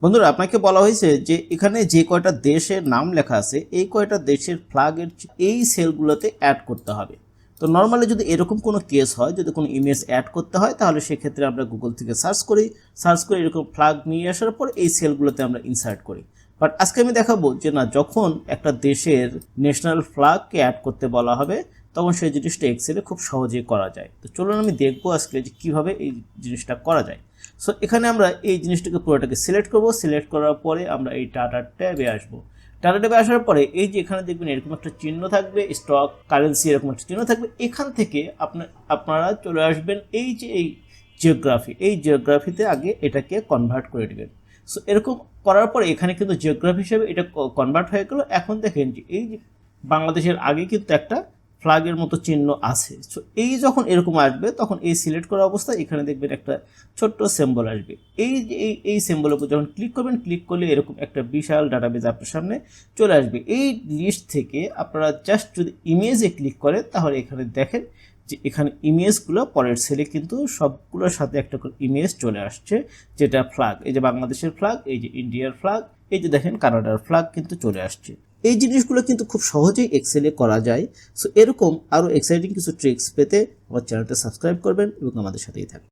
বন্ধুরা আপনাকে বলা হয়েছে যে এখানে যে কয়টা দেশের নাম লেখা আছে এই কয়টা দেশের ফ্ল্যাগের এই সেলগুলোতে অ্যাড করতে হবে। তো নর্মালি যদি এরকম কোনো কেস হয়, যদি কোনো ইমেজ অ্যাড করতে হয়, তাহলে সেক্ষেত্রে আমরা গুগল থেকে সার্চ করে এরকম ফ্ল্যাগ নিয়ে আসার পর এই সেলগুলোতে আমরা ইনসার্ট করি। বাট আজকে আমি দেখাবো যে না, যখন একটা দেশের ন্যাশনাল ফ্ল্যাগকে অ্যাড করতে বলা হবে তখন সেই জিনিসটা এক্সেলে খুব সহজেই করা যায়। তো চলুন আমি দেখবো আজকে যে কীভাবে এই জিনিসটা করা যায়। সো এখানে আমরা এই জিনিসটাকে পুরোটাকে সিলেক্ট করব। সিলেক্ট করার পরে আমরা এই টাটা ট্যাবে আসবো। টাটা ট্যাবে আসার পরে এই যে এখানে দেখবেন এরকম একটা চিহ্ন থাকবে, স্টক কারেন্সি এরকম একটা চিহ্ন থাকবে। এখান থেকে আপনারা চলে আসবেন এই যে এই জিওগ্রাফিতে আগে এটাকে কনভার্ট করে দেবেন। সো এরকম করার পরে এখানে কিন্তু জিওগ্রাফি হিসেবে এটা কনভার্ট হয়ে গেল। এখন দেখেন যে এই যে বাংলাদেশের আগে কিন্তু একটা ফ্ল্যাগের মতো চিহ্ন আছে। সো এই যখন এরকম আসবে তখন এই সিলেক্ট করা অবস্থায় এখানে দেখবেন একটা ছোট্ট সিম্বল আসবে। এই যে এই সিম্বলের উপর যখন ক্লিক করবেন, ক্লিক করলে এরকম একটা বিশাল ডাটাবেজ আপনার সামনে চলে আসবে। এই লিস্ট থেকে আপনারা জাস্ট যদি ইমেজে ক্লিক করেন তাহলে এখানে দেখেন যে এখানে ইমেজগুলো পরের সেলে কিন্তু সবগুলোর সাথে একটা করে ইমেজ চলে আসছে, যেটা ফ্ল্যাগ। এই যে বাংলাদেশের ফ্ল্যাগ, এই যে ইন্ডিয়ার ফ্ল্যাগ, এই যে দেখেন কানাডার ফ্ল্যাগ কিন্তু চলে আসছে। এই জিনিসগুলো কিন্তু খুব সহজেই এক্সেলে করা যায়। সো এরকম আরও এক্সাইটিং কিছু ট্রিক্স পেতে আমার চ্যানেলটা সাবস্ক্রাইব করবেন এবং আমাদের সাথেই থাকবেন।